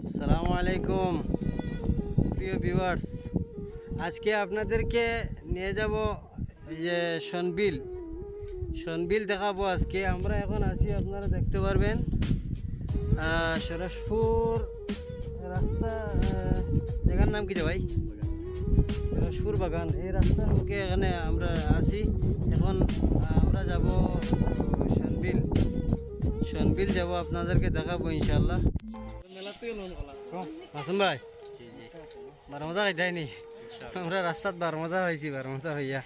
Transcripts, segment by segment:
আসসালামু আলাইকুম প্রিয় ভিউয়ার্স, আজকে আপনাদেরকে নিয়ে যাব এই যে সনবিল দেখাবো। আজকে আমরা এখন আছি, আপনারা দেখতে পারবেন সরসপুর রাস্তা, জায়গার নাম কি ভাই? সরসপুর বাগান। এই রাস্তার মুখে এখানে আমরা আছি। এখন আমরা যাব সনবিল যাব, আপনাদেরকে দেখাবো ইনশাল্লাহ। মাসুম ভাই, বারো মজা খাইতাইনি? আমরা রাস্তাত বারো মজা খাইছি, বারো মজা হইয়া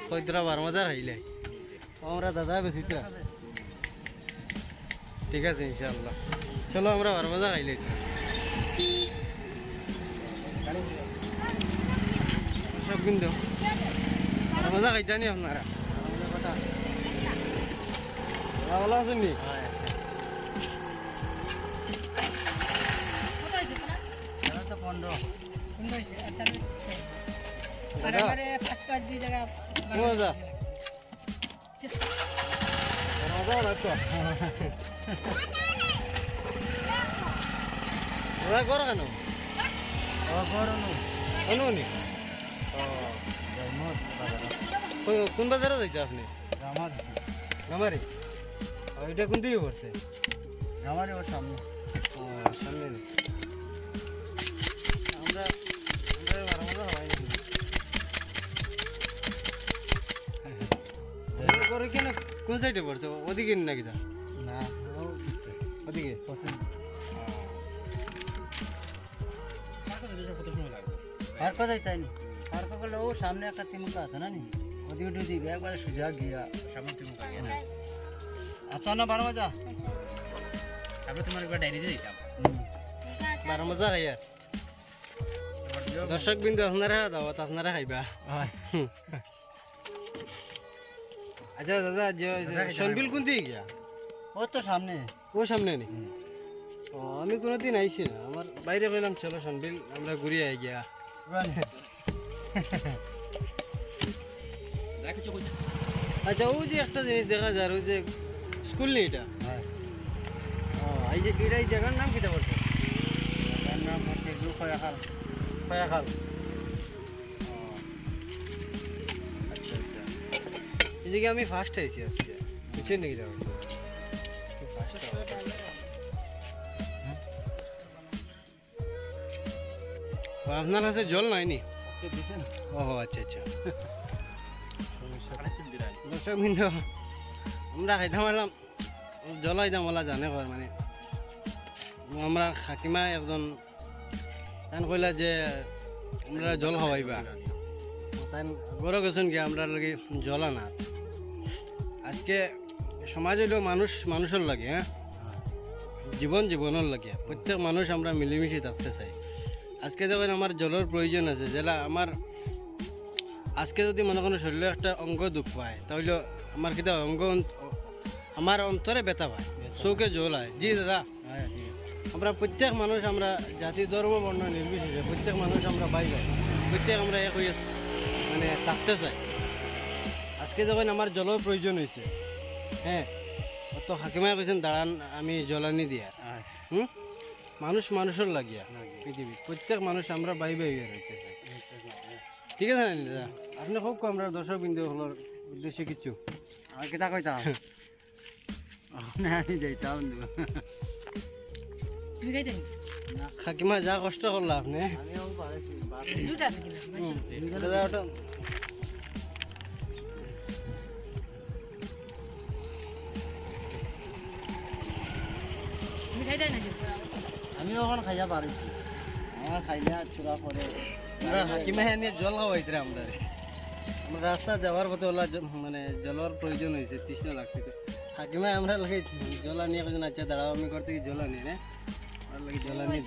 কইতরা বারো মজা খাইলে আমরা দাদা বেশিতরা। ঠিক আছে ইনশাল্লাহ, চলো আমরা বারো মজা খাইলে। সব কিন্তু বারো মজা খাইতানি আপনারা? ভালো আছেন নি? কোন বাজারে যাইছে আপনি? গামারি। এটা কোন দিকে পড়ছে? গামারি ওর সামনে। সামনে আমরা বারো মজা হয় না করে কেন? কোন সাইডে পড়ছে? ওদিকে নাকি? না ওদিকে। পার্ক যাইতাইনি? পার্ক করলে ও সামনে একটা তিমুকা আছে না নি, ওদিকে দিকে একবারে সোজা গিয়া সামনে তিমুকা গিয়া না। আচ্ছা না বারো মজা, আমি তোমার একবার ডায়েরিতে দিতাম বারো মজা খাইয়া। দর্শক বিন্দু আপনারা দাওয়াত, আপনারা খাইবা। আচ্ছা দাদা, সনবিল কোন দিকে গিয়া? ও তো সামনে। ও সামনে নি? ও আমি কোনোদিন আইছি না, আমার বাইরে কইলাম চলো সনবিল আমরা ঘুরে আই গিয়া। আচ্ছা, ও যে একটা জিনিস দেখা যায়, ওই যে স্কুল নেই এটা? এই যে এটা, এই জায়গার নাম কিটা বলছে? জায়গার নাম হচ্ছে খয়াখাল। খয়াখাল। আচ্ছা আচ্ছা, এদিকে আমি ফার্স্ট আইছি আজকে, বুঝছেন নাকি? যাবো আপনার কাছে জল নাইনি? ও আচ্ছা আচ্ছা। দর্শক বিন্দু, আমরা খাইতাম পারলাম জল আইতাম বলা জানে কর, মানে আমরা হাকিমা একজন তান কইলা যে আমরা জল খাওয়াইবা, তাই গরো গেছেন কি আমরা লাগে জল আনা। আজকে সমাজ হইলেও মানুষের লাগে, হ্যাঁ, জীবনের লাগে। প্রত্যেক মানুষ আমরা মিলেমিশে থাকতে চাই। আজকে যখন আমার জলের প্রয়োজন আছে, যেটা আমার আজকে যদি মনে কোনো শরীরে একটা অঙ্গ দুঃখ পায়, তাহলে আমার কিতা অঙ্গ, আমার অন্তরে ব্যথা পায়, চৌকে জল হয়। জি দাদা, আমরা প্রত্যেক মানুষ, আমরা জাতি ধর্ম বর্ণ নির্বিশেষে প্রত্যেক মানুষ আমরা পাই যাই, প্রত্যেক আমরা এক হয়ে মানে থাকতে চাই। আজকে যখন আমার জলের প্রয়োজন হয়েছে, হ্যাঁ, অত হাকিমায় কৈছেন দাঁড়ান আমি জলানি দিয়া। মানুষের লাগিয়া পৃথিবী প্রত্যেক মানুষ আমরা বাই রইতে চাই। ঠিক আছে না দাদা? আপনি হোক আমরা দর্শক বিন্দু হলোর উদ্দেশ্যে কিছু আর কেটা কইতাম আমি যাইতাম। খাকিমা যা কষ্ট করলা আপনি, দাদা ওটা আমি ওখানে খাইয়া পারিছি, আমার খাইলে চূড়া পরে হাকিমা নিয়ে জল খাওয়াইতে আমরা রাস্তা যাওয়ার পথে ওলা মানে জলের প্রয়োজন হয়েছে, তৃষ্ণা লাগছে। তো হাকিমা আমরা লাগে জল আনিয়ে আচ্ছা দাঁড়াও, আমি করতে জল আনি না, লাগে জল আনি